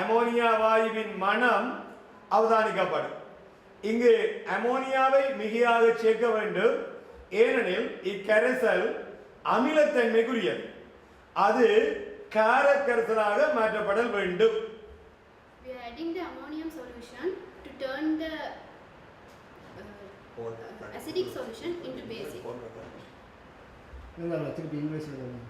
Ammonia வாயுவின் மனம் அவதானிக்கப்படும். இங்கு அமோனியாவை மிகையாக சேர்க்க வேண்டும். ஏனெனில் இக்கரைசல் அமிலத்தன்மைக்குரியது. அது காரக்கரைசலாக மாற்றப்படல் வேண்டும். We are adding the ammonium solution to turn the acidic solution into basic. இல்ல திருப்பி இங்கிலீஷ்ல சொல்லுங்க.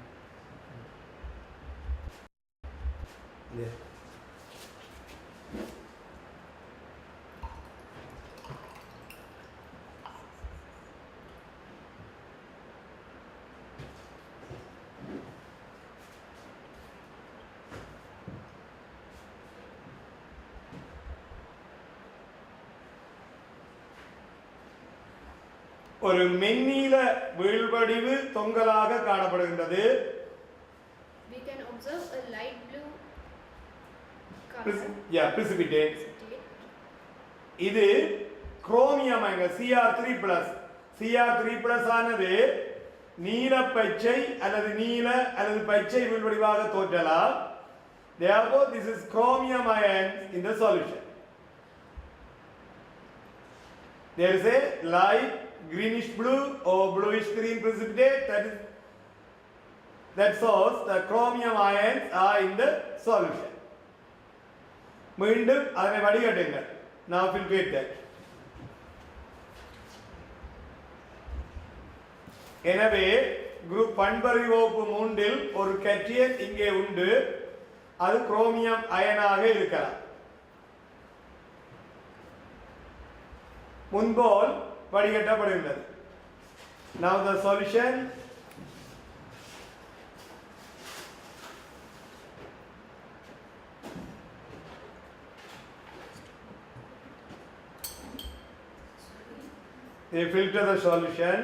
ஒரு மென்னீல வீழ்வடிவு தொங்கலாக காணப்படுகின்றது. We can observe a light blue color. precipitate. இது குரோமியம் Cr3+. Cr3+ ஆனது நீல பச்சை அல்லது நீல அல்லது பச்சை வீழ்வடிவாக தோன்றலாம். Therefore this is chromium ions in the solution. There is a light greenish blue or bluish green precipitate that shows the chromium ions are in the solution. மீண்டும் அதனை வடிகட்டுங்கள். Now filtrate that. எனவே குரூப் பண்பறிவு வகுப்பு 3இல் ஒரு கேட்டையன் இங்கே உண்டு. அது chromium அயனாக இருக்கலாம். முன்போல் வடிகட்டப்படுகின்றது. Now the solution. They filter the solution.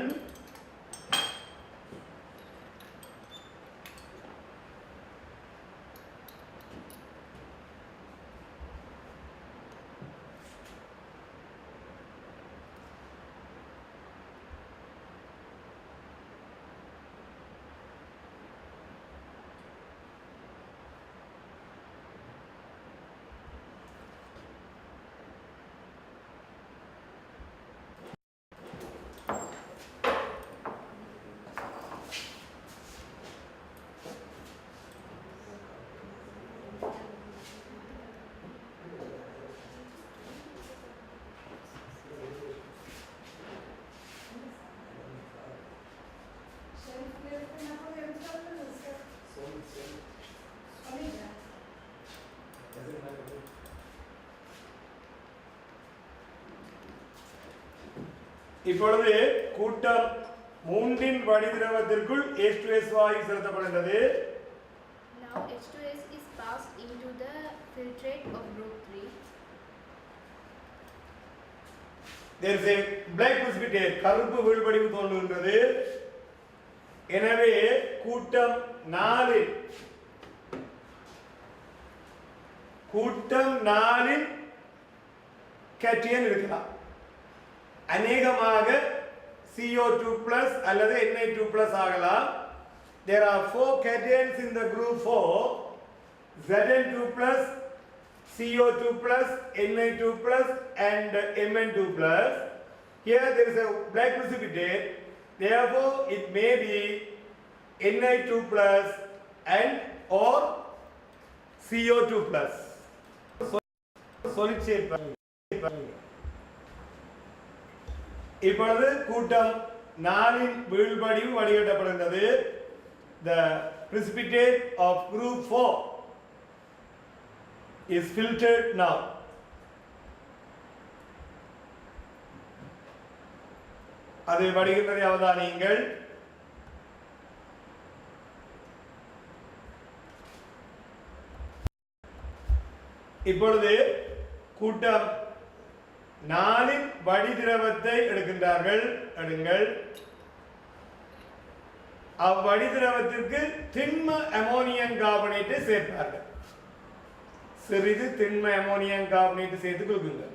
இப்பொழுது கூட்டம் 3இன் வடிதிரவத்திற்குள் H2S வாயு செலுத்தப்படுகிறது. Now H2S is passed into the filtrate of group 3. There is a black precipitate, கருப்பு வீழ்வடிவு தோன்றுகின்றது. எனவே கூட்டம் 4இன் கேட்டையன் இருக்கலாம். அநேகமாக CO2+ அல்லது Na2+ ஆகலாம். There are 4 cations in the group 4, Zn2+, CO2+, Na2+, and Mn2+. Here there is a black precipitate. Therefore, it may be Na2+ and or CO2+. Solid shape. இப்பொழுது கூட்டம் 4இன் வீழ்வடிவு வடிகட்டப்படுகிறது. The precipitate of group 4 is filtered now. அது வடிகின்றதை அவதானியுங்கள். இப்பொழுது கூட்டம் 4இன் வடிதிரவத்தை எடுக்கின்றார்கள். எடுங்கள். அவ்வடிதிரவத்திற்கு திண்ம ammonium கார்பனேட்டை சேர்ப்பார்கள். சிறிது திண்ம ammonium கார்பனேட்டை சேர்த்து கொடுக்குங்கள்.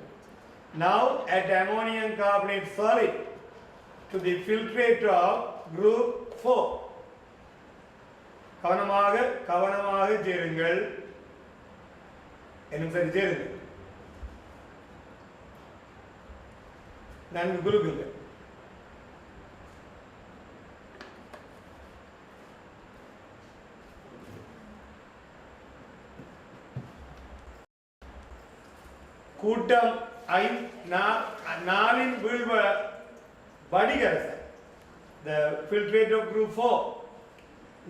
Now add ammonium carbonate solid to the filtrate of group 4. கவனமாக சேருங்கள். என்னும் சரி சேருங்க. நன்கு குலுக்குங்க. கூட்டம் 4 வீழ்வ வடிகரசல். The filtrate of group 4.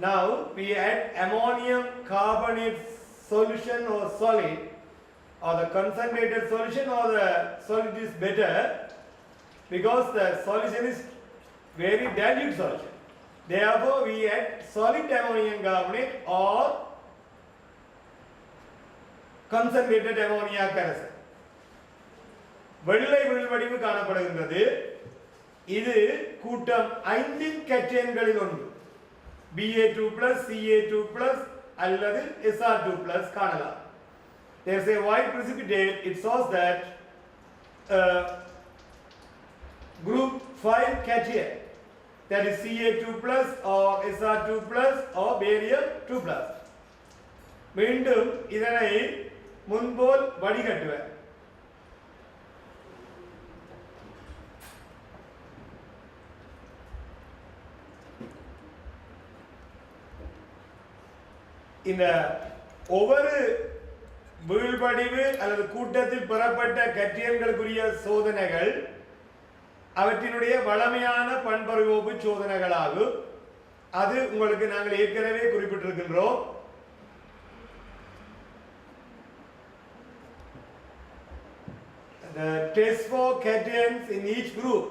Now we add ammonium carbonate solution or solid, or the concentrated solution, or the solid is better because the solution is very dilute solution. Therefore we add solid ammonium carbonate or concentrated ammonia கரைசல். வெள்ளை வீழ்வடிவு காணப்படுகின்றது. இது கூட்டம் 5 கேட்டையன்களில் ஒன்று. Ba2+, Ca2+ அல்லது Sr2+ காணலாம். There is a white precipitate. It shows that group 5 cation, that is Ca2+ or Sr2+ or barium 2+. மீண்டும் இதனை முன்போல் வடிகட்டுவேன். இந்த ஒவ்வொரு வீழ்வடிவு அல்லது கூட்டத்தில் பெறப்பட்ட கட்டியன்களுக்குரிய சோதனைகள் அவற்றினுடைய வளமையான பண்பறிவோப்பு சோதனைகளாகும். அது உங்களுக்கு நாங்கள் ஏற்கனவே குறிப்பிட்டிருக்கின்றோம். The test for cations in each group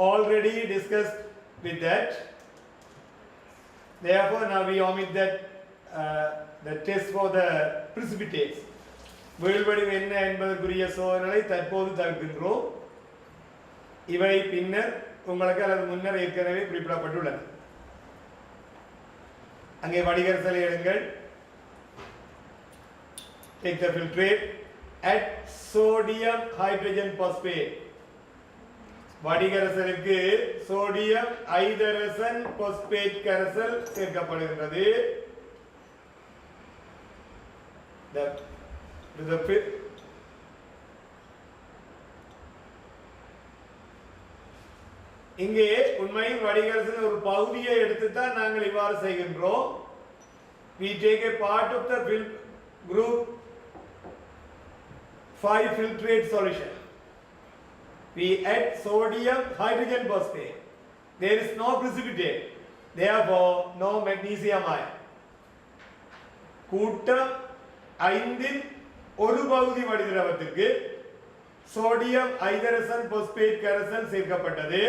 already discussed with that. Therefore now we omit that the test for the precipitates. வீழ்வடிவு என்ன என்பதற்குரிய சோதனைகளை தற்போது தவிர்க்கின்றோம். இவை பின்னர் உங்களுக்கு அல்லது முன்னர் ஏற்கனவே குறிப்பிடப்பட்டுள்ளன. அங்கே வடிகரசலை எடுங்கள். Take the filtrate, add sodium hydrogen phosphate. வடிகரசலுக்கு சோடியம் ஐதரசன் பாஸ்பேட் கரைசல் சேர்க்கப்படுகின்றது. இங்கே உண்மையில் வடிகரசல் ஒரு பகுதியை எடுத்துத்தான் நாங்கள் இவ்வாறு செய்கின்றோம். We take a part of the group 5 filtrate solution. We add sodium hydrogen phosphate. There is no precipitate, therefore no magnesium ion. கூட்டம் 5 ஒரு பகுதி வடிதிரவத்திற்கு சோடியம் ஐதரசன் பாஸ்பேட் கரைசல் சேர்க்கப்பட்டது.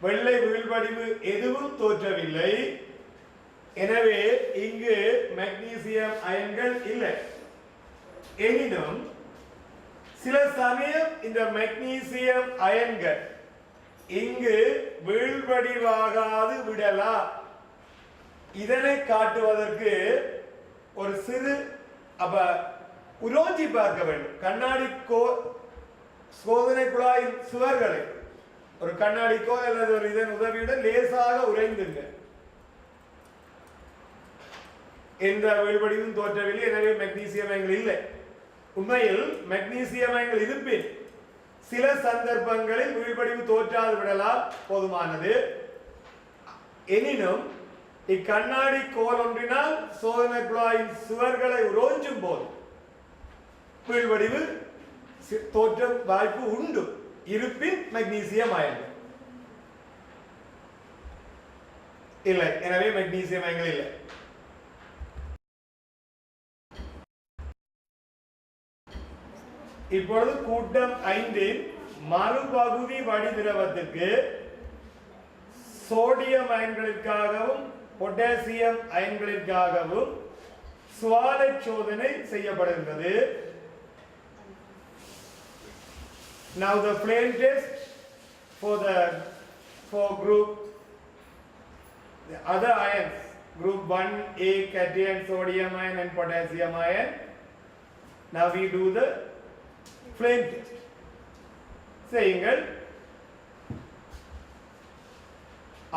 வெள்ளை வீழ்வடிவு எதுவும் தோற்றவில்லை. எனவே இங்கு magnesium அயன்கள் இல்லை. எனினும் சில சமயம் இந்த magnesium அயன்கள் இங்கு வீழ்வடிவாகாது விடலாம். இதனை காட்டுவதற்கு ஒரு சிறு உரோஞ்சி பார்க்க வேண்டும். கண்ணாடி சோதனை குழாயின் சுவர்களை ஒரு கண்ணாடிக்கோ அல்லது ஒரு இதன் உதவியுடன் லேசாக உறைந்துங்க. எந்த வீழ்வடிவும் தோற்றவில்லை. எனவே மெக்னீசியம் அயன்கள் இல்லை. உண்மையில் மெக்னீசியம் அயன்கள் இருப்பின் சில சந்தர்ப்பங்களில் வீழ்வடிவு தோற்றாது விடலாம், போதுமானது. எனினும் இக்கண்ணாடி கோல் ஒன்றினால் சோதனை குழாயின் சுவர்களை உரோஞ்சும் போது வீழ்வடிவு தோற்றம் வாய்ப்பு உண்டு. இருப்பின் மெக்னீசியம் அயன்கள் இல்லை. எனவே மெக்னீசியம் அயன்கள் இல்லை. இப்பொழுது கூட்டம் 5 மறுபகுதி வடிதிரவத்திற்கு சோடியம் அயன்களுக்காகவும் பொட்டாசியம் அயன்களுக்காகவும் சுவாலை சோதனை செய்யப்படுகிறது. Now the flame test for group the other ions, group 1A cation, sodium ion and potassium ion. Now we do the flame test. செய்யுங்கள்.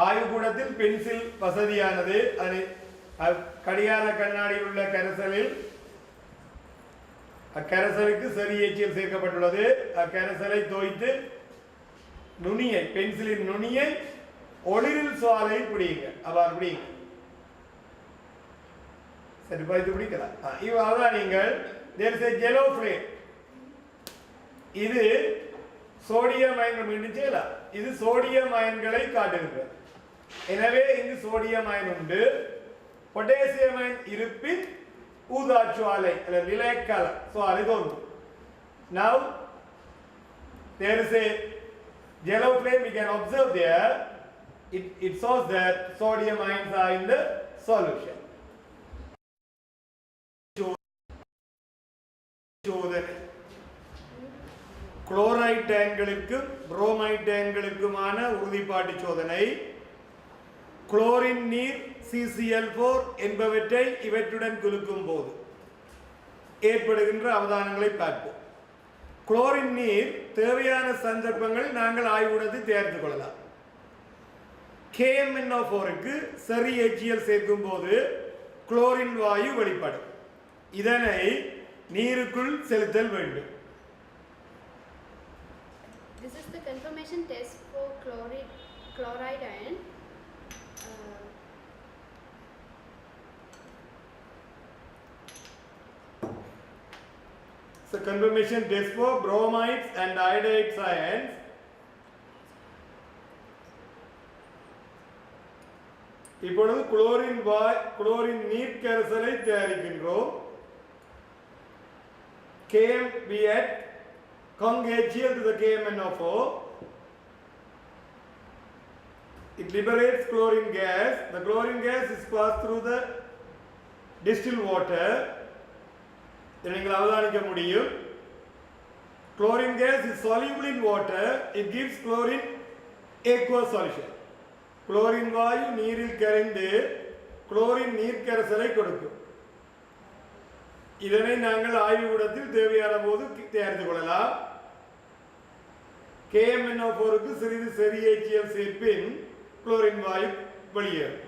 ஆய்வுக்கூடத்தில் பென்சில் வசதியானது. கடிகார கண்ணாடியில் உள்ள கரைசலில் அக்கரைசலுக்கு சரி எச்சில் சேர்க்கப்பட்டுள்ளது. அக்கரைசலை தோய்த்து நுனியை பென்சிலின் நுனியை ஒளிரில் சுவாலை பிடிங்க. அவ்வாறு பிடிங்க. சரி பார்த்து பிடிக்கலாம். இவ்வாறுதான் நீங்கள் there is a yellow flame. இது சோடியம் அயன் மீண்டும் செய்யலாம். இது சோடியம் அயன்களை காட்டுகிறது. எனவே இங்கு சோடியம் அயன் உண்டு. பொட்டாசியம் அயன் இருப்பின் ஊதா சுவாலை அல்லது நிலைக்கல சுவாலை தோன்றும். Now there is a yellow flame. We can observe there. It shows that sodium ions are in the solution. Chloride அயன்களுக்கும் புரோமைட் அயன்களுக்குமான உறுதிப்பாட்டு சோதனை. குளோரின் நீர் CCl4 என்பவற்றை இவற்றுடன் குலுக்கும் போது ஏற்படுகின்ற அவதானங்களை பார்ப்போம். குளோரின் நீர் தேவையான சந்தர்ப்பங்கள் நாங்கள் ஆய்வுடத்தை தயாரித்துக் கொள்ளலாம். KMnO4க்கு சரி HCl சேர்க்கும் போது குளோரின் வாயு வெளிப்படும். இதனை நீருக்குள் செலுத்தல் வேண்டும். This is the confirmation test for chloride ion. So confirmation test for bromides and iodides ions. இப்பொழுது குளோரின் நீர் கரைசலை தயாரிக்கின்றோம். Km we add HCl to the KMnO4. It liberates chlorine gas. The chlorine gas is passed through the distilled water. நீங்கள் அவதானிக்க முடியும். Chlorine gas is soluble in water. It gives chlorine aqueous solution. Chlorine வாயு நீரில் கரைந்து chlorine நீர் கரைசலை கொடுக்கும். இதனை நாங்கள் ஆய்வுக்கூடத்தில் தேவையான போது தயாரித்துக் கொள்ளலாம். KMnO4க்கு சிறிது சரி HCl சேர்ப்பின் குளோரின் வாயு வெளியேறும்.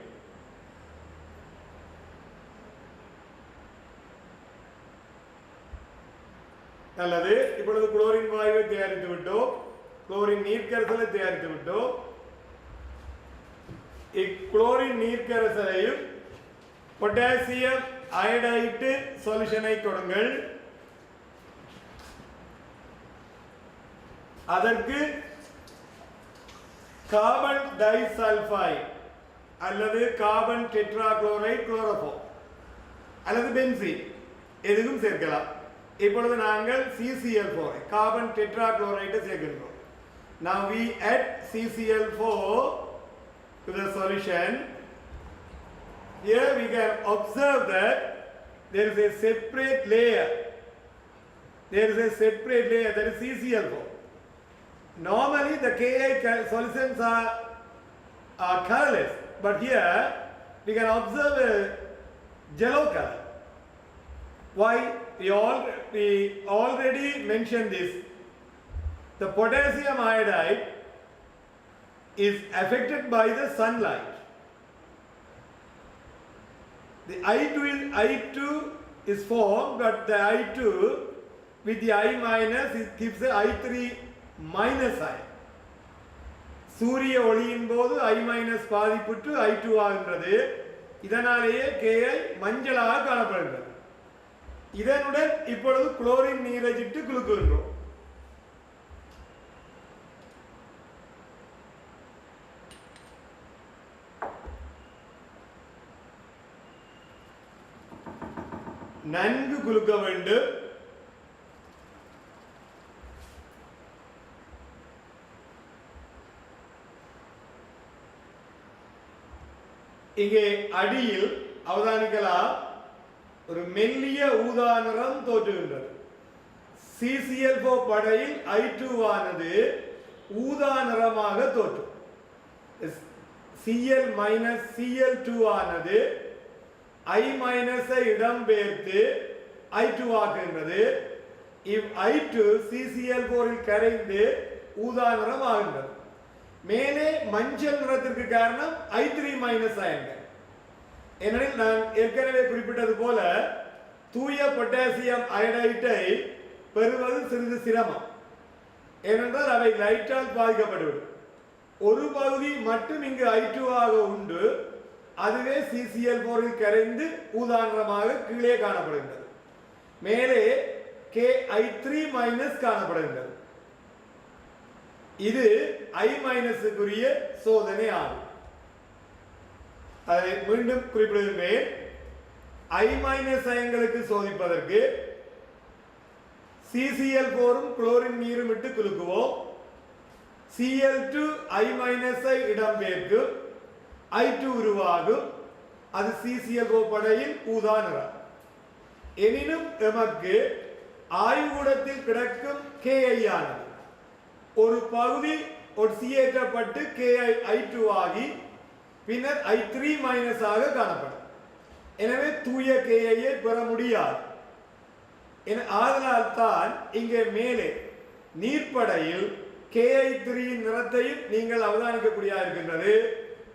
நல்லது. இப்பொழுது குளோரின் வாயுவை தயாரித்து விட்டோம். குளோரின் நீர்க்கரைசலை தயாரித்து விட்டோம். இக்குளோரின் நீர்க்கரைசலையும் பொட்டாசியம் அயோடைடு சொல்யூஷனை கொடுங்கள். அதற்கு கார்பன் டைசல்ஃபைடு அல்லது கார்பன் டெட்ராக்ளோரைடு குளோரோஃபார்ம் அல்லது பென்சீன் எதுவும் சேர்க்கலாம். இப்பொழுது நாங்கள் CCl4 கார்பன் டெட்ராக்ளோரைடு சேர்க்கின்றோம். Now we add CCl4 to the solution. Here we can observe that there is a separate layer. There is a separate layer, that is CCl4. Normally the Ki solutions are colorless, but here we can observe a yellow color. Why? We already mentioned this. The potassium iodide is affected by the sunlight. The I2 is formed, but the I2 with the I minus it gives a I3 minus I. சூரிய ஒளியின் போது I minus பாதிப்புற்று I2 ஆகின்றது. இதனாலேயே Ki மஞ்சளாக காணப்படுகிறது. இதனுடன் இப்பொழுது chlorine நீரை இட்டு குலுக்குகின்றோம். நன்கு குலுக்க வேண்டும். இங்கே அடியில் அவதானிக்கலாம் ஒரு மெல்லிய ஊதா நிறம் தோற்றுகின்றது. CCl4 படையில் I2 ஆனது ஊதா நிறமாக தோற்றும். Cl மைனஸ் Cl2 ஆனது I மைனஸை இடம்பெயர்த்து I2 ஆக்குகின்றது. இவ் I2 CCl4 இல் கரைந்து ஊதா நிறம் ஆகின்றது. மேலே மஞ்சள் நிறத்திற்கு காரணம் I3 மைனஸ் அயன்கள். ஏனெனில் நான் ஏற்கனவே குறிப்பிட்டது போல தூய பொட்டாசியம் அயனைடை பெறுவது சிறிது சிரமம். ஏனென்றால் அவை லைட்டால் பாதிக்கப்பட்டுவிடும். ஒரு பகுதி மட்டும் இங்கு I2 ஆக உண்டு, அதுவே CCl4 கரைந்து ஊதா நிறமாக கீழே காணப்படுகின்றது. மேலே KI3- காணப்படுகின்றது. இது I- சோதனை ஆகும். அதை மீண்டும் குறிப்பிடுகின்றேன். I- அயன்களுக்கு சோதிப்பதற்கு CCl4 குளோரின் நீரும் விட்டு குலுக்குவோம். Cl2 I- இடம்பெயர்க்கும், I2 உருவாகும். அது CCl4 படையில் ஊதா நிறம். எனினும் எமக்கு ஆய்வுகூடத்தில் கிடக்கும் Ki ஆனது ஒரு பகுதி ஒட்சியேற்றப்பட்டு I2 ஆகி பின்னர் I3- ஆக காணப்படும். எனவே தூய Ki பெற முடியாது. ஆதலால் தான் இங்கே மேலே நீர்ப்படையில் Ki3 நிறத்தையும் நீங்கள் அவதானிக்கக்கூடிய இருக்கின்றது.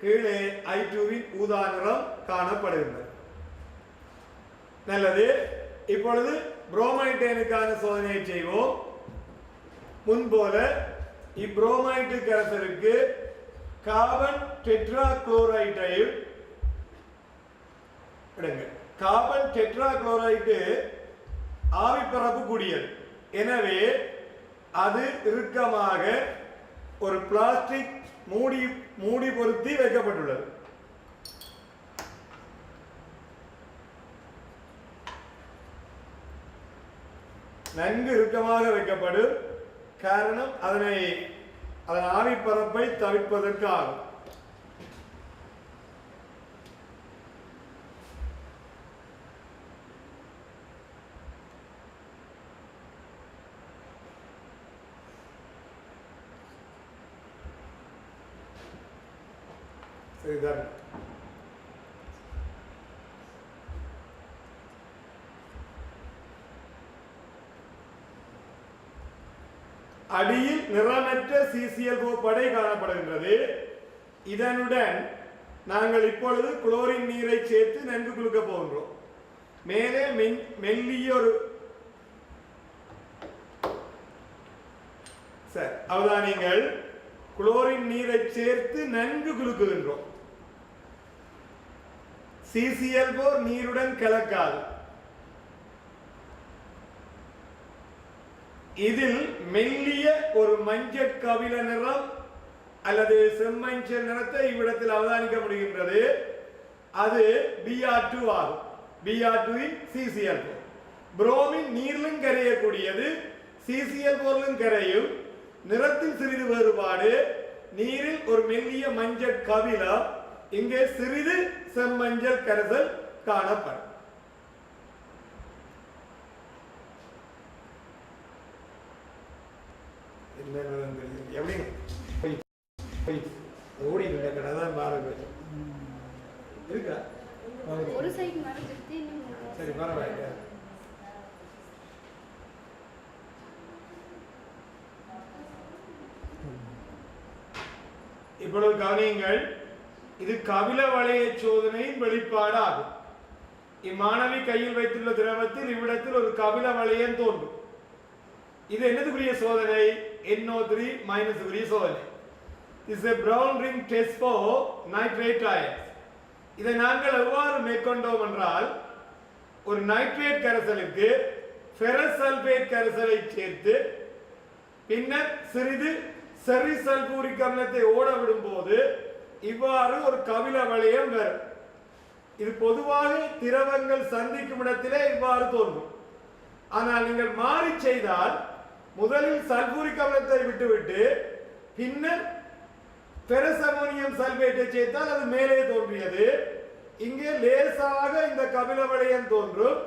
கீழே I2 ஊதா நிறம் காணப்படுகின்றது. நல்லது. இப்பொழுது புரோமைட்டேனுக்கான சோதனையை செய்வோம். முன்போல இப்ரோமைட்டு கரைசலுக்கு கார்பன் டெட்ரா குளோரைடையும் கார்பன் டெட்ரா குளோரைடு ஆவி பரப்பு கூடியது. எனவே அது இறுக்கமாக ஒரு பிளாஸ்டிக் மூடி பொருத்தி வைக்கப்பட்டுள்ளது. நன்கு இறுக்கமாக வைக்கப்படும். காரணம் அதன் ஆவி பரப்பை தவிர்ப்பதற்காகும். சரிதான். அடியில் நிறமற்ற CCl4 படை காணப்படுகின்றது. இதனுடன் நாங்கள் இப்பொழுது குளோரின் நீரை சேர்த்து நன்கு குலுக்க போகின்றோம். மேலே மெல்லிய ஒரு அவதானியங்கள் குளோரின் நீரை சேர்த்து நன்கு குலுக்குகின்றோம். CCl4 நீருடன் கலக்காது. இதில் மெல்லிய ஒரு மஞ்சள் கவில நிறம் அல்லது செம்மஞ்சள் நிறத்தை இவ்விடத்தில் அவதானிக்க முடிகின்றது. அது Br2 ஆகும். Br2 CCl4. புரோமின் நீரிலும் கரையக்கூடியது, CCl4 கரையும். நிறத்தில் சிறிது வேறுபாடு. நீரில் ஒரு மெல்லிய மஞ்சள் கவிலம், இங்கே சிறிது செம்மஞ்சள் கரைசல் காணப்படும். ஓடி தான் பாருங்க இருக்கா ஒரு சைடு மறந்துட்டு சரி பரவாயில்ல. இப்பொழுது கவனியுங்கள். இது கபில வளைய சோதனையின் வெளிப்பாடு ஆகும். இம்மாணவி கையில் வைத்துள்ள திரவத்தில் இவ்விடத்தில் ஒரு கபில வளையம் தோன்றும். இது என்னதுக்குரிய சோதனை? NO3- உரிய சோதனை. This is a brown ring test for nitrate ions. இதை நாங்கள் எவ்வாறு மேற்கொண்டோம் என்றால், ஒரு நைட்ரேட் கரைசலுக்கு ஃபெரஸ் சல்பேட் கரைசலை சேர்த்து பின்னர் சிறிது செரி சல்பூரிக் அமிலத்தை ஓட விடும் போது இவ்வாறு ஒரு கபில வளையம் வரும். இது பொதுவாக திரவங்கள் சந்திக்கும் இடத்திலே இவ்வாறு தோன்றும். ஆனால் நீங்கள் மாறி செய்தால் முதலில் சல்பூரிக் அமிலத்தை விட்டுவிட்டு பின்னர் ஃபெரஸ் அமோனியம் சல்பேட்டை சேர்த்தால் அது மேலே தோன்றியது. இங்கே லேசாக இந்த கபில வளையம் தோன்றும்.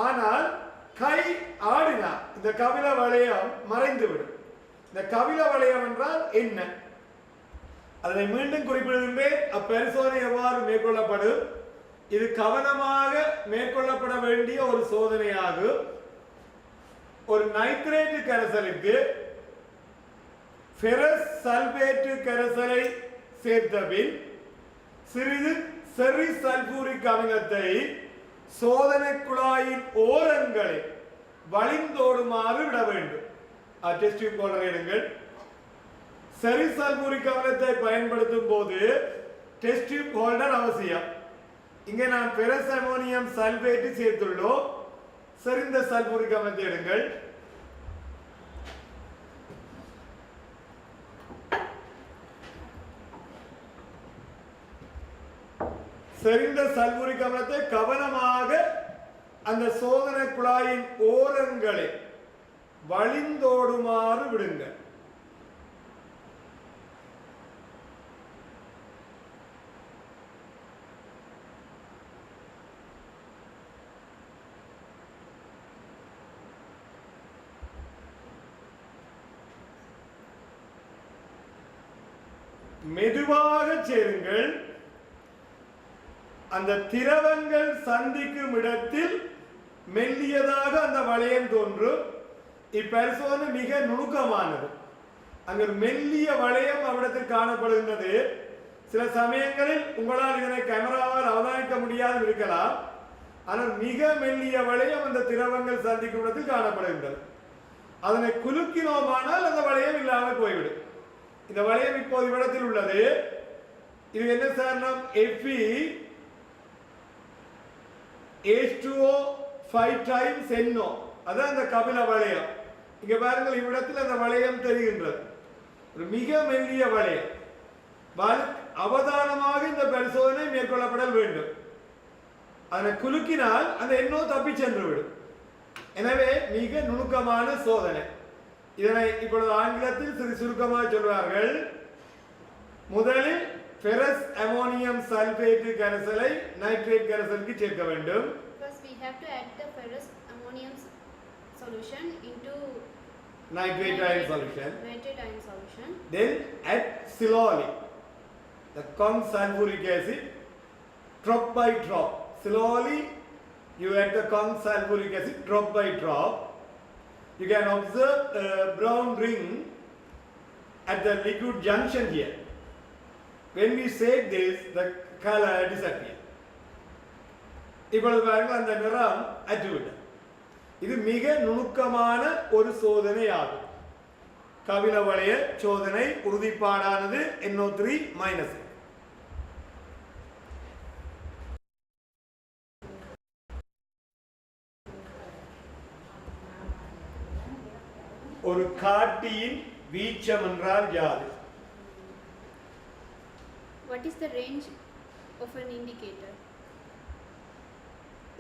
ஆனால் கை ஆடினா இந்த கபில வளையம் மறைந்துவிடும். இந்த கபில வளையம் என்றால் என்ன? அதனை மீண்டும் குறிப்பிடுகின்றேன். அப்பரிசோதனை எவ்வாறு மேற்கொள்ளப்படும்? இது கவனமாக மேற்கொள்ளப்பட வேண்டிய ஒரு சோதனையாகும். ஒரு நைட்ரேட் கரைசலுக்கு ஃபெரஸ் சல்பேட் கரைசலை சேர்த்த பின் சிறிது செரி சல்பூரிக் அமிலத்தை சோதனை குழாயின் ஓரங்களில் வழிந்தோடுமாறு விட வேண்டும். டெஸ்ட் டியூப் ஹோல்டர் எடுங்கள். செரி சல்பூரிக் அமிலத்தை பயன்படுத்தும் போது டெஸ்ட் டியூப் ஹோல்டர் அவசியம். இங்கே நான் ஃபெரஸ் அமோனியம் சல்பேட் சேர்த்துள்ளோம். செறிந்த சல்பூரிக் அமிலத்தை எடுங்கள். செறிந்த சல்பூரிக் அமிலத்தை கவனமாக அந்த சோதனை குழாயின் ஓரங்களை வழிந்தோடுமாறு விடுங்க. மெதுவாக சேருங்கள். அந்த திரவங்கள் சந்திக்கும் இடத்தில் மெல்லியதாக அந்த வளையம் தோன்றும். இப்பரிசோதனை மிக நுணுக்கமானது. அங்கு மெல்லிய வளையம் அவ்விடத்தில் காணப்படுகின்றது. சில சமயங்களில் உங்களால் இதனை கேமராவால் அவதானிக்க முடியாது இருக்கலாம். ஆனால் மிக மெல்லிய வளையம் அந்த திரவங்கள் சந்திக்கும் இடத்தில் காணப்படுகின்றது. அதனை குலுக்கினோமானால் அந்த வளையம் இல்லாமல் போய்விடும். இந்த வளையம் இப்போது இவ்விடத்தில் உள்ளது. இது என்ன சாரணம்? Fe H2O 5 times NO. அதான் அந்த கபில வளையம். இங்க பாருங்கள், இவ்விடத்தில் அந்த வளையம் தெரிகின்றது. ஒரு மிக மெல்லிய வளையம். அவதானமாக இந்த பரிசோதனை மேற்கொள்ளப்பட வேண்டும். அதனை குலுக்கினால் அந்த NO தப்பி சென்று விடும். எனவே மிக நுணுக்கமான சோதனை. இதனை இப்பொழுது ஆங்கிலத்தில் சிறு சுருக்கமாக சொல்வார்கள். முதலில் ஃபெரஸ் அமோனியம் சல்பேட் கரைசலை நைட்ரேட் கரைசலுக்கு சேர்க்க வேண்டும். First we have to add the ferrous ammonium solution into nitrate ion solution. Nitrate ion solution. Then add slowly the con sulfuric acid drop by drop. Slowly you add the con sulfuric acid drop by drop. You can observe a brown ring at the liquid junction here. When we shake this, the color disappears. இப்பொழுது பாருங்கள், அந்த நிறம் அற்றுவிட்டது. இது மிக நுணுக்கமான ஒரு சோதனை ஆகும். கபில வளைய சோதனை. உறுதிப்பாடானது NO3-. ஒரு காட்டியின் வீச்சம் என்றால் யாது? What is the range of an indicator?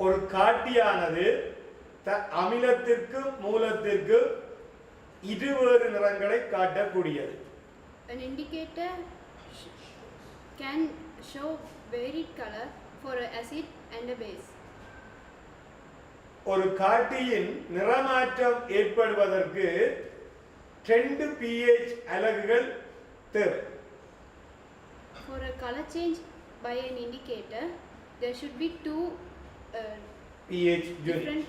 ஒரு காட்டியானது அமிலத்திற்கு மூலத்திற்கு இருவேறு நிறங்களை காட்டக்கூடியது. An indicator can show varied color for an acid and a base. ஒரு காட்டியின் நிறமாற்றம் ஏற்படுவதற்கு 2 pH அலகுகள் தேவை. For a color change by an indicator, there should be 2 pH different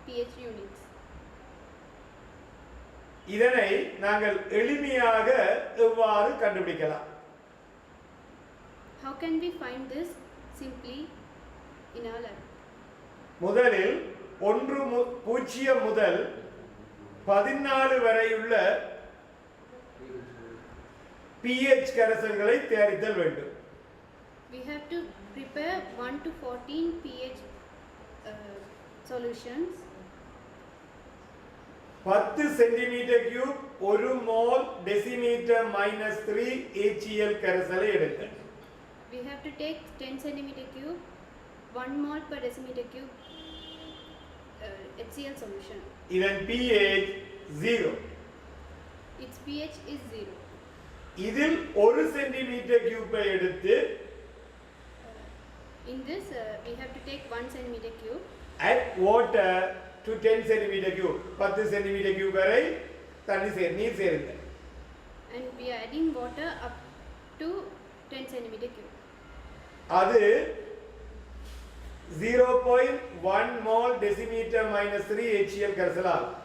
pH units. இதனை நாங்கள் எளிமையாக எவ்வாறு கண்டுபிடிக்கலாம்? How can we find this simply in our lab? முதலில் 0 முதல் 14 வரையுள்ள pH கரைசல்களை தயாரித்தல் வேண்டும். We have to prepare 1 to 14 pH solutions. 10 centimeter cube 1 mole decimeter -3 HCl கரைசலை எடுங்கள். We have to take 10 centimeter cube 1 mole per decimeter cube HCl solution. இதன் pH 0. Its pH is 0. இதில் 1 centimeter cube எடுத்து in this we have to take 1 centimeter cube. Add water to 10 centimeter cube. 10 centimeter cube வரை நீர் சேருங்கள். And we are adding water up to 10 centimeter cube. அது 0.1 mole decimeter -3 HCl கரைசல் ஆகும்.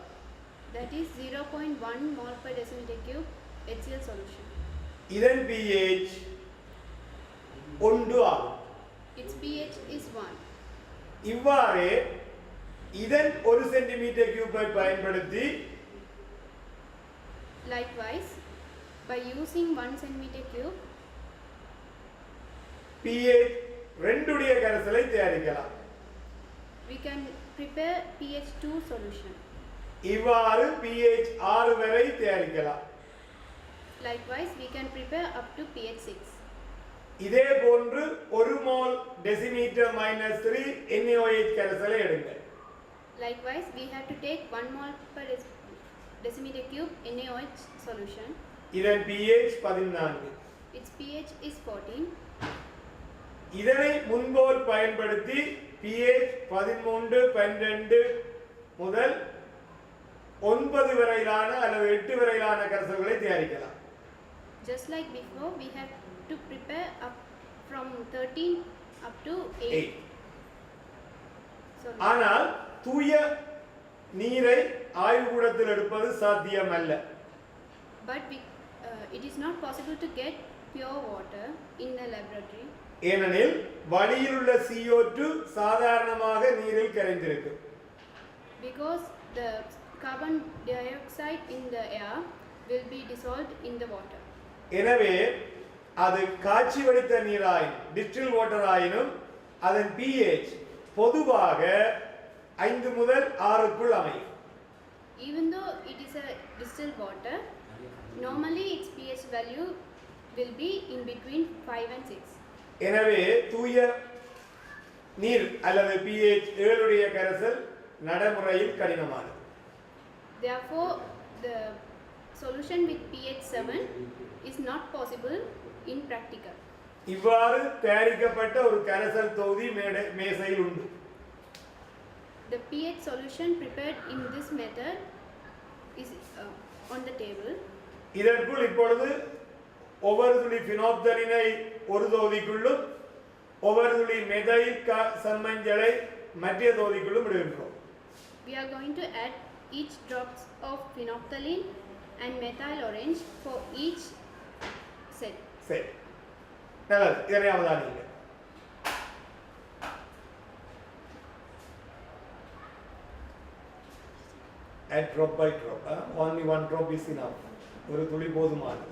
That is 0.1 mole per decimeter cube HCl solution. இதன் pH 1 ஆகும். its pH is 1. இவ்வாறே இதன் 1 சென்டிமீட்டர் கியூபை பயன்படுத்தி Likewise, by using 1 centimeter cube, pH 2 உடைய கரைசலை தயாரிக்கலாம். we can prepare pH 2 solution. இவ்வாறு pH 6 வரை தயாரிக்கலாம். Likewise, we can prepare up to pH 6. இதே போன்று 1 மோல் டெசிமீட்டர் -3 NaOH கரைசலை எடுங்கள். Likewise, we have to take 1 mole per decimeter cube NaOH solution. இதன் pH 14. Its pH is 14. இதனை முன்போல் பயன்படுத்தி pH 13, 12 முதல் 9 வரையிலான அல்லது 8 வரையிலான கரைசல்களை தயாரிக்கலாம். Just like before, we have to prepare up from 13 up to 8. ஆனால் தூய நீரை ஆய்வுக்கூடத்தில் எடுப்பது சாத்தியமல்ல. But it is not possible to get pure water in the laboratory. ஏனெனில் வளியில் உள்ள CO2 சாதாரணமாக நீரில் கரைந்திருக்கும். Because the carbon dioxide in the air will be dissolved in the water. எனவே அது காய்ச்சி வடித்த நீராயினும் டிஸ்டில் வாட்டர் ஆயினும் அதன் pH பொதுவாக 5 முதல் 6க்குள் அமையும். Even though it is a distilled water, normally its pH value will be in between 5 and 6. எனவே தூய நீர் அல்லது pH 7 உடைய கரைசல் நடைமுறையில் கடினமானது. Therefore, the solution with pH 7 is not possible in practical. இவ்வாறு தயாரிக்கப்பட்ட ஒரு கரைசல் தொகுதி மேசையில் உண்டு. The pH solution prepared in this method is on the table. இதற்குள் இப்பொழுது ஒவ்வொரு துளி பினோப்தலினை ஒரு தொகுதிக்குள்ளும் ஒவ்வொரு துளி மெதைல் சம்மஞ்சளை மற்ற தொகுதிக்குள்ளும் இடுகின்றோம். We are going to add each drops of phenolphthalein and methyl orange for each set. சரி, நல்லது. இதனை அவதானிங்க. Add drop by drop. Only one drop is enough. ஒரு துளி போதுமானது.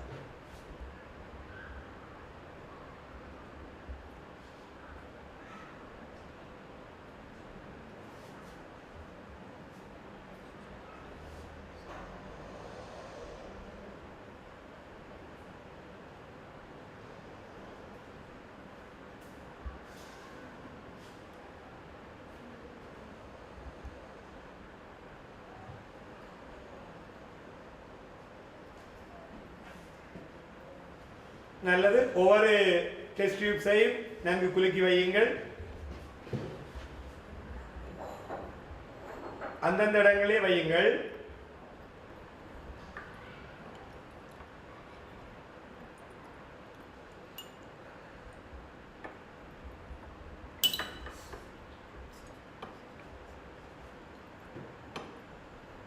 நல்லது. ஒவ்வொரு டெஸ்ட் டியூப்ஸையும் நன்கு குலுக்கி வையுங்கள். அந்தந்த இடங்களே வையுங்கள்.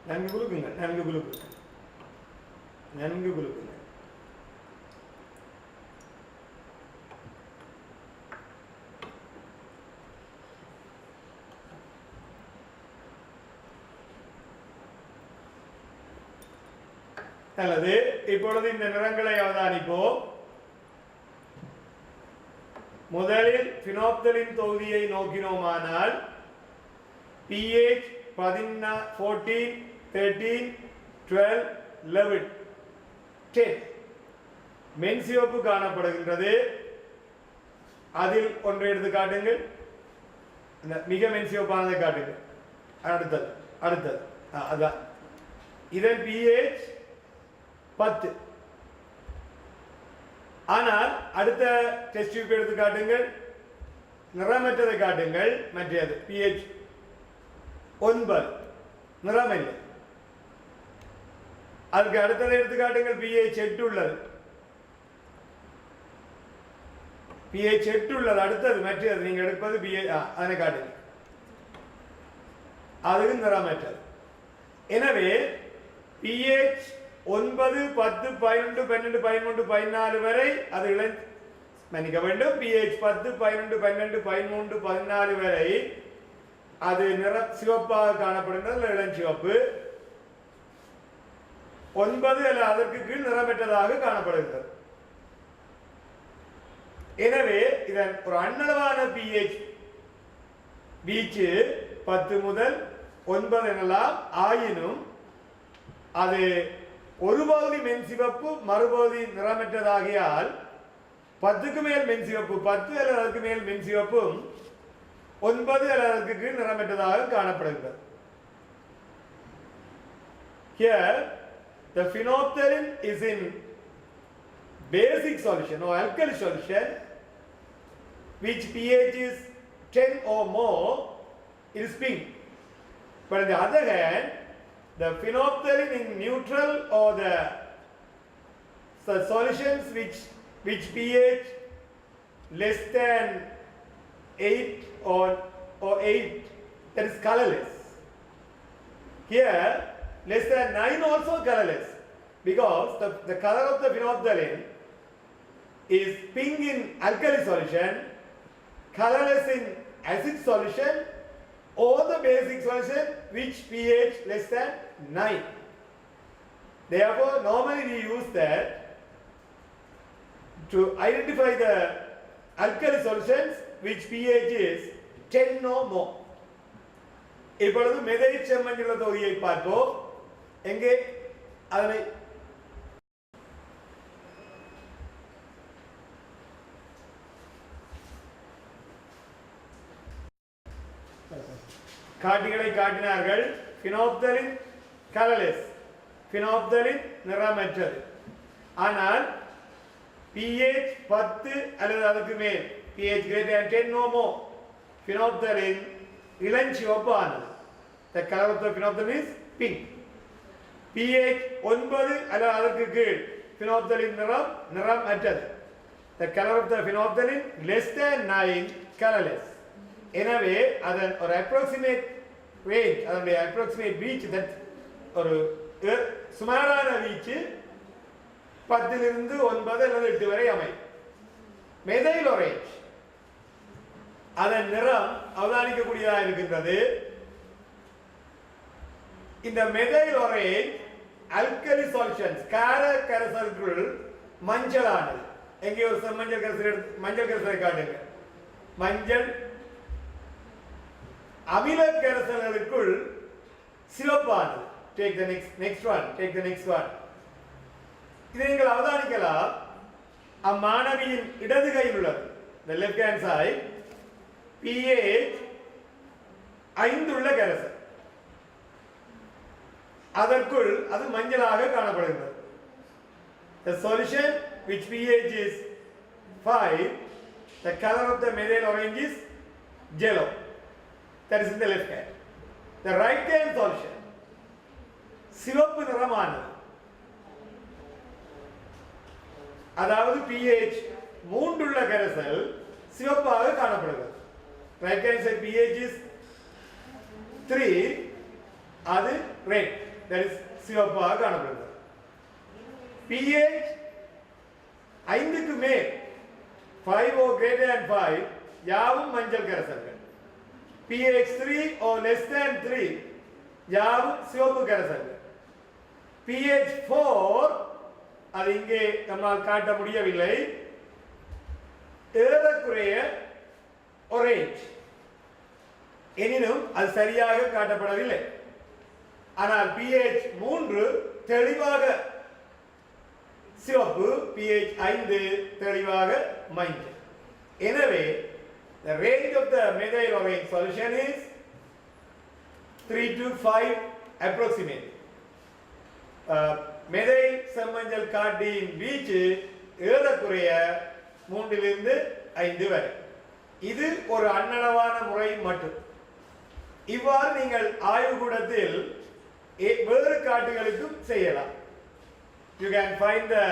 நன்கு குலுக்குங்க, நன்கு குலுக்குங்க, நன்கு குலுக்குங்க. நல்லது. இப்பொழுது இந்த நிறங்களை அவதானிப்போம். முதலில் பினோப்தலின் தொகுதியை நோக்கினோமானால் pH 14, 13, 12, 11, 10 மென்சிவப்பு காணப்படுகின்றது. அதில் ஒன்றை எடுத்து காட்டுங்கள். மிக மென்சிவப்பானதை காட்டுங்கள். அடுத்தது அடுத்தது அதான். இதன் pH 10. ஆனால் அடுத்த டெஸ்ட் டியூப் எடுத்து காட்டுங்கள். நிறமற்றதை காட்டுங்கள். மற்றது pH 9 நிறமில்லை. அதுக்கு அடுத்ததை எடுத்து காட்டுங்கள். pH 8 உள்ளது. pH 8 உள்ளது. அடுத்தது மற்றது நீங்க எடுப்பது pH அதனை காட்டுங்க. அதுக்கு நிறமற்றது. எனவே pH 9, 10, 11, 12, 13, 14 வரை அது மன்னிக்க வேண்டும், pH 10, 11, 12, 13, 14 வரை அது சிவப்பாக காணப்படுகிறது, இளஞ்சிவப்பு. 9 அல்லது அதற்கு கீழ் நிறமற்றதாக காணப்படுகிறது. எனவே இதன் ஒரு அண்ணளவான pH வீச்சு 10 முதல் 9 எனலாம். ஆயினும் அது ஒரு பகுதி மென்சிவப்பு மறுபகுதி நிறமற்றதாகியால் 10க்கு மேல் மென்சிவப்பு 10 அல்லது அதற்கு மேல் மென்சிவப்பும் 9 அல்லது அதற்கு கீழ் நிறமற்றதாக காணப்படுகிறது. Here the phenolphthalein is in basic solution or alkali solution which pH is 10 or more, it is pink. But on the other hand, the phenolphthalein in neutral or the solutions which pH less than 8 or 8, that is colorless. Here less than 9 also colorless, because the color of the phenolphthalein is pink in alkali solution, colorless in acid solution or the basic solution which pH less than 9. Therefore normally we use that to identify the alkali solutions which pH is 10 or more. இப்பொழுது மெதைச் செம்மஞ்சுள்ள தொகுதியை பார்ப்போம். எங்கே அதனை காட்டிகளை காட்டினார்கள். phenolphthalein colorless, phenolphthalein நிறமற்றது. ஆனால் pH 10 அல்லது அதற்கு மேல், pH greater than 10 no more, phenolphthalein இளஞ்சிவப்பானது. The color of the phenolphthalein is pink. pH 9 அல்லது அதற்கு கீழ் phenolphthalein நிறம் அற்றது. The color of the phenolphthalein less than 9 colorless. எனவே அதன் ஒரு approximate range, அதனுடைய approximate வீச்சு, that ஒரு சுமாரான வீச்சு 10 லிருந்து 9 அல்லது 8 வரை அமையும். மெதைல் ஆரஞ்சு அதன் நிறம் அவதானிக்கக்கூடியதாக இருக்கின்றது. இந்த மெதைல் ஆரஞ்சு அல்கலி சொல்யூஷன்ஸ் கார கரைசல்கள் மஞ்சளானது. எங்கே ஒரு மஞ்சள் கரைசல் மஞ்சள் கரைசலை காட்டுங்க. மஞ்சள் அமில கரைசல்களுக்குள் சிவப்பானது. Take the next one. Take the next one. இதை நீங்கள் அவதானிக்கலாம். அம்மாணவியின் இடது கையில் உள்ளது, the left hand side, pH 5 உள்ள கரைசல். அதற்குள் அது மஞ்சளாக காணப்படுகிறது. The solution which pH is 5, the color of the methyl orange is yellow. That is in the left hand. The right hand solution சிவப்பு நிறமானது. அதாவது pH 3 உள்ள கரைசல் சிவப்பாக காணப்படுகிறது. Right hand side pH is 3, அது red, that is சிவப்பாக காணப்படுகிறது. pH 5க்கு மேல் 5 or greater than 5 யாவும் மஞ்சள் கரைசல்கள். pH 3 or less than 3 யாவும் சிவப்பு கரைசல்கள். pH 4 அது இங்கே நம்மால் காட்ட முடியவில்லை, ஏறக்குறைய orange, எனினும் அது சரியாக காட்டப்படவில்லை. ஆனால் pH 3 தெளிவாக சிவப்பு, pH 5 தெளிவாக மஞ்சள். எனவே the range of the methyl orange solution is 3 to 5 approximately. Methyl செம்மஞ்சள் காட்டியின் வீச்சு ஏறக்குறைய 3 லிருந்து 5 வரை. இது ஒரு அண்ணளவான முறை மட்டும். இவ்வாறு நீங்கள் ஆய்வுக்கூடத்தில் வேறு காட்டுகளுக்கும் செய்யலாம். You can find the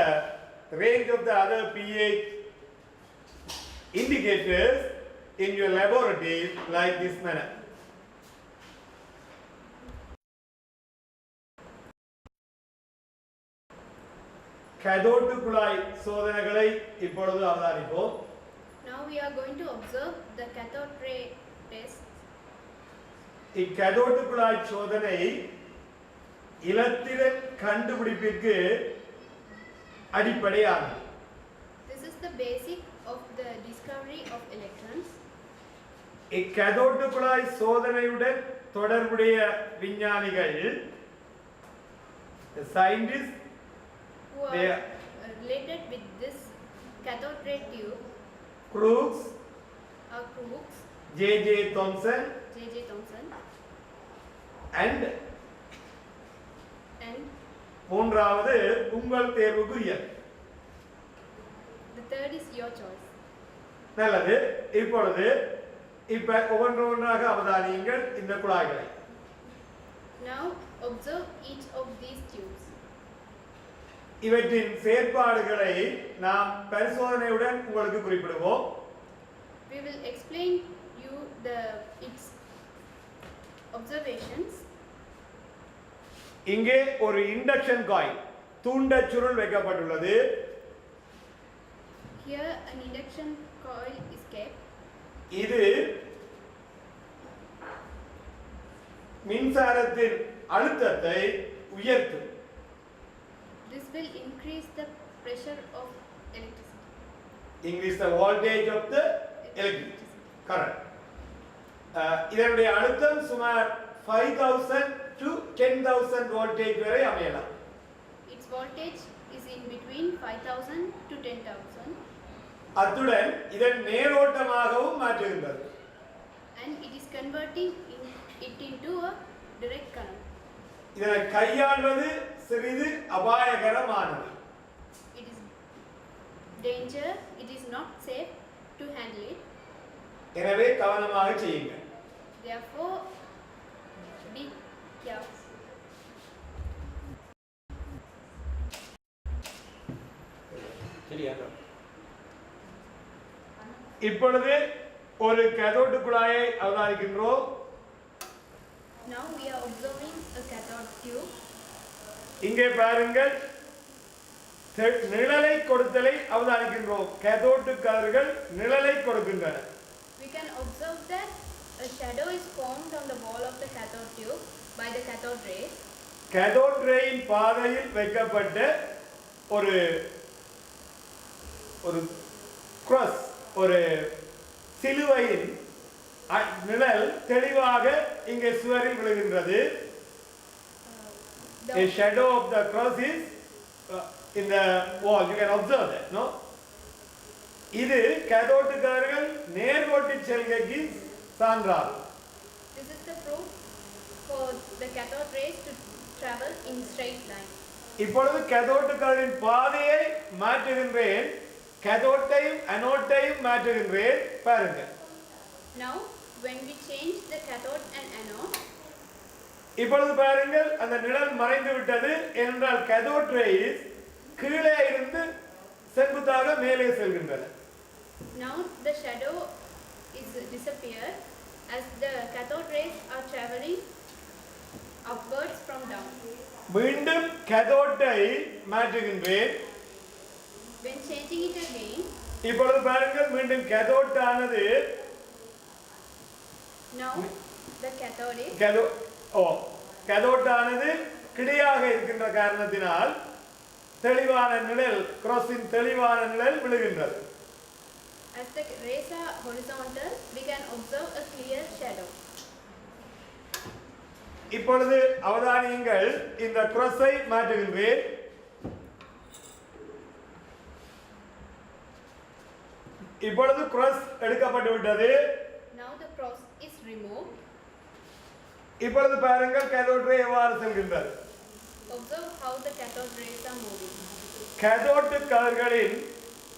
range of the other pH indicators in your laboratory like this manner. Cathode குழாய் சோதனைகளை இப்பொழுது அவதானிப்போம். Now we are going to observe the cathode ray test. இக்கேதோடு குழாய் சோதனை இலத்திரன் கண்டுபிடிப்பிற்கு அடிப்படையானது. This is the basic of the discovery of electrons. இக்கேதோடு குழாய் சோதனையுடன் தொடர்புடைய விஞ்ஞானிகள், the scientists Who they are related with this cathode ray tube Crookes, are Crookes, J.J. Thomson J.J. Thomson, and மூன்றாவது உங்கள் தேர்வுக்குரியது. the third is your choice. நல்லது. இப்பொழுது ஒவ்வொன்றாக அவதானியுங்கள் இந்த குழாய்களை. Now observe each of these tubes. இவற்றின் செயற்பாடுகளை நாம் பரிசோதனையுடன் உங்களுக்கு குறிப்பிடுவோம். We will explain you its observations. இங்கே ஒரு இண்டக்ஷன் காயில் தூண்டச் சுருள் வைக்கப்பட்டுள்ளது. Here an induction coil is kept. இது மின்சாரத்தின் அழுத்தத்தை உயர்த்தும். This will increase the pressure of electricity. Increase the voltage of the electricity. Correct. இதனுடைய அழுத்தம் சுமார் 5000 to 10000 voltage வரை அமையலாம். Its voltage is in between 5000 to 10000. அத்துடன் இதன் நேரோட்டமாகவும் மாற்றுகின்றது. And it is converting it into a direct current. இதனை கையாள்வது சிறிது அபாயகரமானது. It is danger. It is not safe to handle it. எனவே கவனமாக செய்யுங்கள். Therefore, be careful. இப்பொழுது ஒரு கேதோடு குழாயை அவதானிக்கின்றோம். Now we are observing a cathode tube. இங்கே பாருங்கள், நிழலை கொடுத்தலை அவதானிக்கின்றோம். கேதோடு கதிர்கள் நிழலை கொடுக்கின்றன. We can observe that a shadow is formed on the wall of the cathode tube by the cathode rays. Cathode ரேயின் பாதையில் வைக்கப்பட்ட ஒரு கிராஸ், ஒரு சிலுவையின் நிழல் தெளிவாக இங்கே சுவரில் விழுகின்றது. A shadow of the cross is in the wall. You can observe that, no? இது கேதோடு கதிர்கள் நேர்கோட்டு செல்கைக்கு சான்றாகும். This is the proof for the cathode rays to travel in straight line. இப்பொழுது கேதோடு கதிரின் பாதையை மாற்றுகின்றேன். கேதோட்டையும் அனோட்டையும் மாற்றுகின்றேன். பாருங்க. Now when we change the cathode and anode, இப்பொழுது பாருங்கள், அந்த நிழல் மறைந்து விட்டது. ஏனென்றால் கேதோட் ரேஸ் கீழே இருந்து செங்குத்தாக மேலே செல்கின்றன. now the shadow is disappeared as the cathode rays are traveling upwards from down. மீண்டும் கேதோட்டை மாற்றுகின்றேன். When changing it again, இப்பொழுது பாருங்கள், மீண்டும் கேதோட் ஆனது now the cathode is cathode ஆனது கிடையாக இருக்கின்ற காரணத்தினால் தெளிவான நிழல், கிராஸின் தெளிவான நிழல் விழுகின்றது. as the rays are horizontal, we can observe a clear shadow. இப்பொழுது அவதானியுங்கள், இந்த கிராஸை மாற்றுகின்றேன். இப்பொழுது கிராஸ் எடுக்கப்பட்டு விட்டது. Now the cross is removed. இப்பொழுது பாருங்கள் கேதோட் ரே எவ்வாறு செல்கின்றது. Observe how the cathode rays are moving. Cathode கதிர்களின்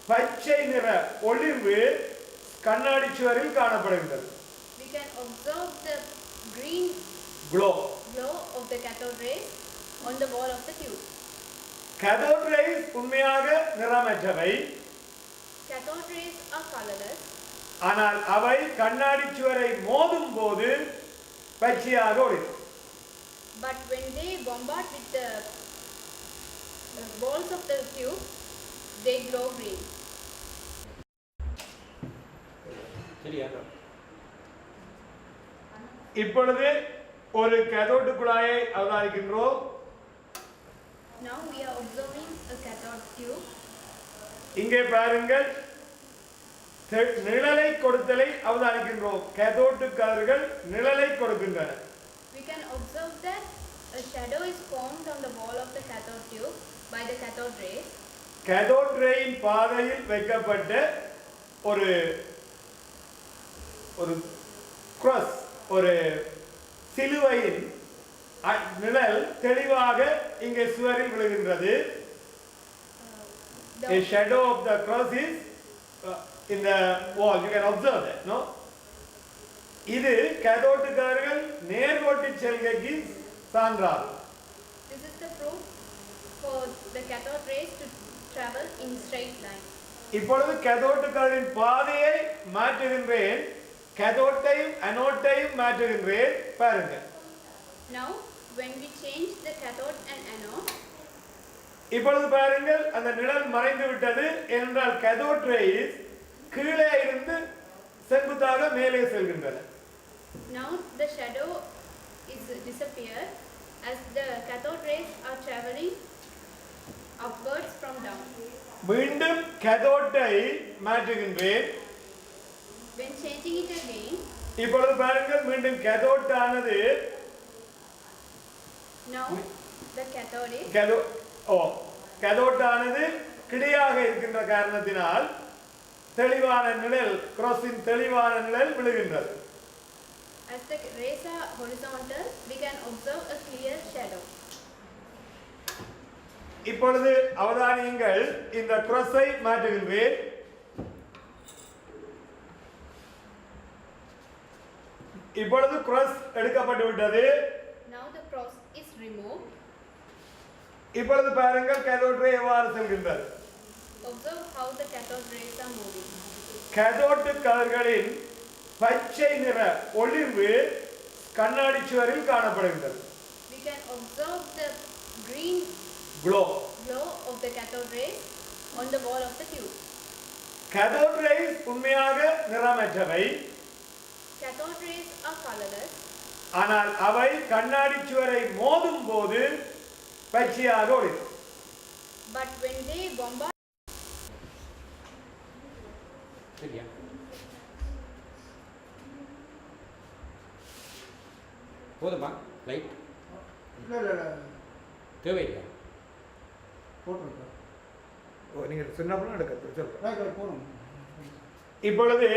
பச்சை நிற ஒளிர்வு கண்ணாடி சுவரில் காணப்படுகின்றது. We can observe the green glow of the cathode rays on the wall of the tube. Cathode race உண்மையாக நிறமற்றவை. Cathode rays are colorless. ஆனால் அவை கண்ணாடி சுவரை மோதும் போது பச்சையாக ஒளிரும். But when they bombard with the the walls of the tube, they glow green. சரியா? இப்பொழுது ஒரு கேதோடு குழாயை அவதானிக்கின்றோம். Now we are observing a cathode tube. இங்கே பாருங்கள், நிழலை கொடுத்தலை அவதானிக்கின்றோம். கேதோடு கதிர்கள் நிழலை கொடுக்கின்றன. We can observe that a shadow is formed on the wall of the cathode tube by the cathode rays. Cathode ரேயின் பாதையில் வைக்கப்பட்ட ஒரு கிராஸ், ஒரு சிலுவையின் நிழல் தெளிவாக இங்கே சுவரில் விழுகின்றது. A shadow of the cross is in the wall. You can observe that, no? இது கேதோடு கதிர்கள் நேர்கோட்டு செல்கைக்கு சான்றாகும். This is the proof for the cathode rays to travel in straight line. இப்பொழுது கேதோடு கதிரின் பாதையை மாற்றுகின்றேன். கேதோட்டையும் அனோட்டையும் மாற்றுகின்றேன். பாருங்க. Now when we change the cathode and anode, இப்பொழுது பாருங்கள், அந்த நிழல் மறைந்து விட்டது. என்றால் கேதோட் ரேஸ் கீழே இருந்து செங்குத்தாக மேலே செல்கின்றன. now the shadow is disappeared as the cathode rays are traveling upwards from down. மீண்டும் கேதோட்டை மாற்றுகின்றேன். When changing it again, இப்பொழுது பாருங்கள், மீண்டும் கேதோட் ஆனது now the cathode is cathode ஆனது கிடையாக இருக்கின்ற காரணத்தினால் தெளிவான நிழல், கிராஸின் தெளிவான நிழல் விழுகின்றது. as the rays are horizontal, we can observe a clear shadow. இப்பொழுது அவதானியுங்கள், இந்த கிராஸை மாற்றுகின்றேன். இப்பொழுது கிராஸ் எடுக்கப்பட்டு விட்டது. Now the cross is removed. இப்பொழுது பாருங்கள் கேதோட் ரே எவ்வாறு செல்கின்றது. Observe how the cathode rays are moving. Cathode கதிர்களின் பச்சை நிற ஒளிர்வு கண்ணாடி சுவரில் காணப்படுகின்றது. We can observe the green glow of the cathode rays on the wall of the tube. Cathode race உண்மையாக நிறமற்றவை. Cathode rays are colorless. ஆனால் அவை கண்ணாடி சுவரை மோதும் போது பச்சையாக ஒளிரும். But when they bombard, சரியா? போதுமா லைட்? இல்லை தேவையில்லை. போட்டிருக்கேன். நீங்க சொன்னப்பறம் எடுக்க சொல்றேன். போகணும். இப்பொழுது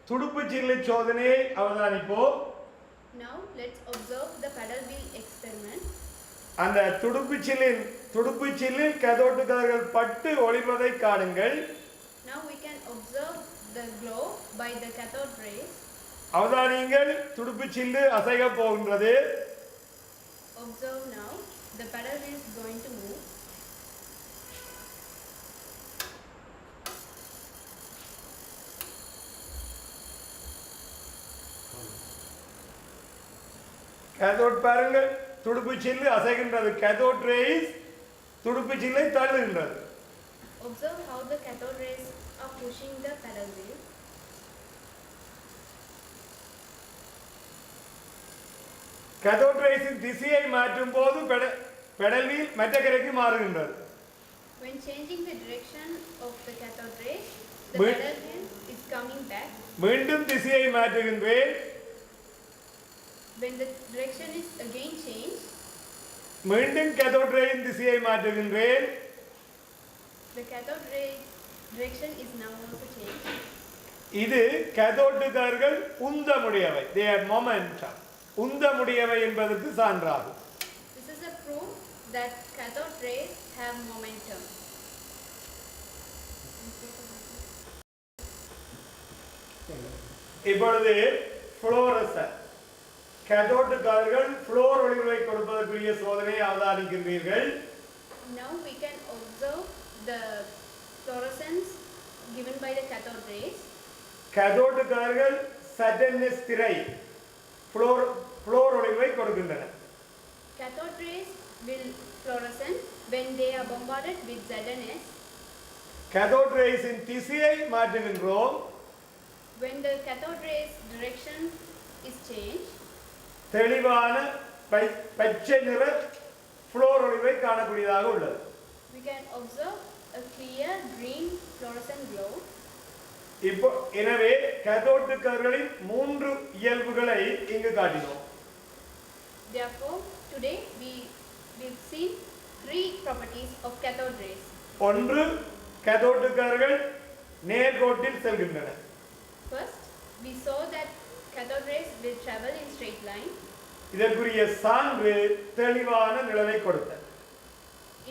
துடுப்பு சில்லு சோதனையை அவதானிப்போம். now let's observe the paddle wheel experiment. அந்த துடுப்பு சில்லில் கேதோட் கதிர்கள் பட்டு ஒளிர்வதை காணுங்கள். Now we can observe the glow by the cathode rays. அவதானியுங்கள், துடுப்பு சில்லு அசைய போகின்றது. Observe now, the paddle wheel is going to move. Cathode பாருங்கள், துடுப்பு சில்லு அசைகின்றது. கேதோட் ரேஸ் துடுப்பு சில்லை தள்ளுகின்றது. Observe how the cathode rays are pushing the paddle wheel. Cathode ரேஸின் திசையை மாற்றும் போது பெடல் வீல் மற்ற கரைக்கு மாறுகின்றது. When changing the direction of the cathode rays, the But- paddle wheel is coming back. மீண்டும் திசையை மாற்றுகின்றேன். When the direction is again changed, மீண்டும் கேதோட் ரேயின் திசையை மாற்றுகின்றேன். the cathode ray direction is now also changed. இது cathode கதிர்கள் உந்தமுடையவை. they are momentum. உந்தமுடையவை என்பதற்கு சான்றாகும். This is a proof that cathode rays have momentum. இப்பொழுது fluorescence cathode கதிர்கள் ஃப்ளோர் ஒளிர்வை கொடுப்பதற்குரிய சோதனையை அவதானிக்கின்றீர்கள். Now we can observe the fluorescence given by the cathode rays. Cathode கதிர்கள் சட்டென்னஸ் திரை floor ஒளிர்வை கொடுக்கின்றன. Cathode rays will fluorescent when they are bombarded with ZNS, cathode rays in திசையை மாற்றுகின்றோம். when the cathode rays direction is changed, தெளிவான பச்சை நிற floor ஒளிவை காணக்கூடியதாக உள்ளது. we can observe a clear green fluorescent glow. இப்போ எனவே கேத்தோட் கதிர்களின் 3 இயல்புகளை இங்கு காட்டினோம். Therefore, today we will see 3 properties of cathode rays. ஒன்று, கேத்தோட் கதிர்கள் நேர்கோட்டில் செல்கின்றன. First, we saw that cathode rays will travel in straight line. இதற்குரிய சான்று தெளிவான நிழலை கொடுத்தது.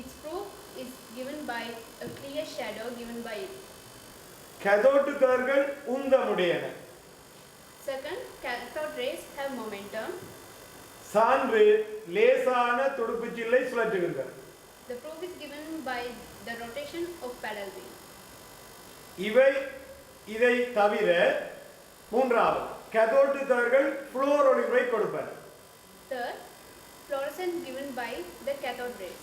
Its proof is given by a clear shadow given by it. Cathode கதிர்கள் உந்தமுடையன. Second, cathode rays have momentum. சான்று லேசான துடுப்புச்சில்லை சுழற்றுகின்றன. The proof is given by the rotation of paddle wheel. இதை தவிர மூன்றாவது, கேத்தோட் கதிர்கள் ஃப்ளோர் ஒளிவை கொடுப்பன. Third, fluorescence given by the cathode rays.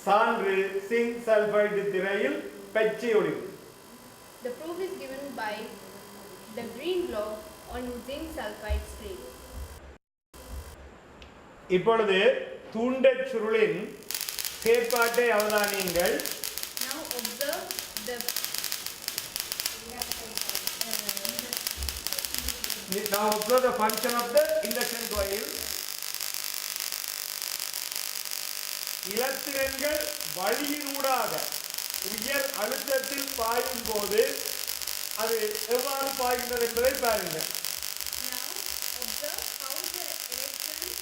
சான்று சிங்க் சல்பைடு திரையில் பச்சை ஒளிவு. The proof is given by the green glow on zinc sulfide screen. இப்பொழுது தூண்டச் சுருளின் செயற்பாட்டை அவதானியுங்கள். Now observe the Now observe the function of the induction coil. இலத்திரன்கள் வழியினூடாக உயர் அழுத்தத்தில் பாயும் போது அது எவ்வாறு பாய்கின்றது என்பதை பாருங்கள். Now observe how the electrons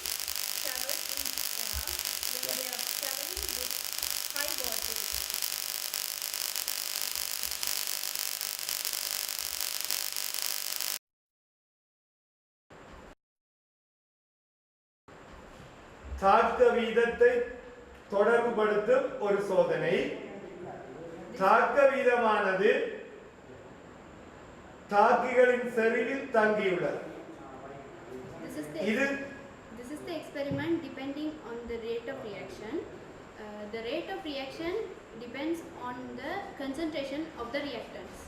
travel in air when they are traveling with high voltage. தாக்க வீதத்தை தொடர்புபடுத்தும் ஒரு சோதனை. தாக்க வீதமானது தாக்கிகளின் செறிவில் தங்கியுள்ளது. This is the experiment depending on the rate of reaction. The rate of reaction depends on the concentration of the reactants.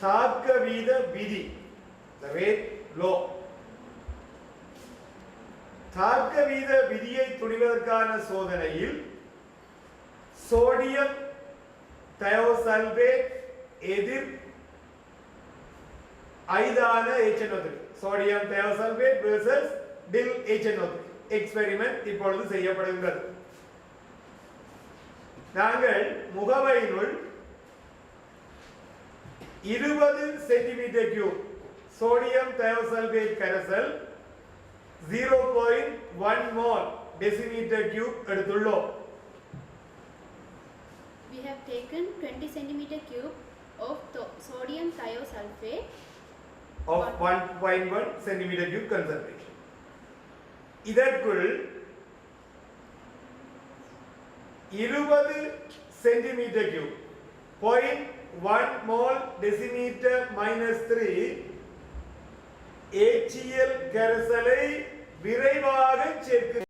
தாக்க வீத விதி, the rate law. தாக்க வீத விதியை துணிவதற்கான சோதனையில் சோடியம் தயோசல்பேட் எதிர் ஐதான HNO3, சோடியம் தயோசல்பேட் versus டில் HNO3 எக்ஸ்பெரிமெண்ட் இப்பொழுது செய்யப்படுகிறது. நாங்கள் முகவையினுள் 20 சென்டிமீட்டர் கியூப் சோடியம் தயோசல்பேட் கரைசல் 0.1 mol decimeter cube எடுத்துள்ளோம். We have taken 20 centimeter cube of sodium thiosulfate of 1.1 centimeter cube concentration. இதற்குள் 20 centimeter cube 0.1 mol decimeter minus 3 HCl கரைசலை விரைவாக சேர்க்க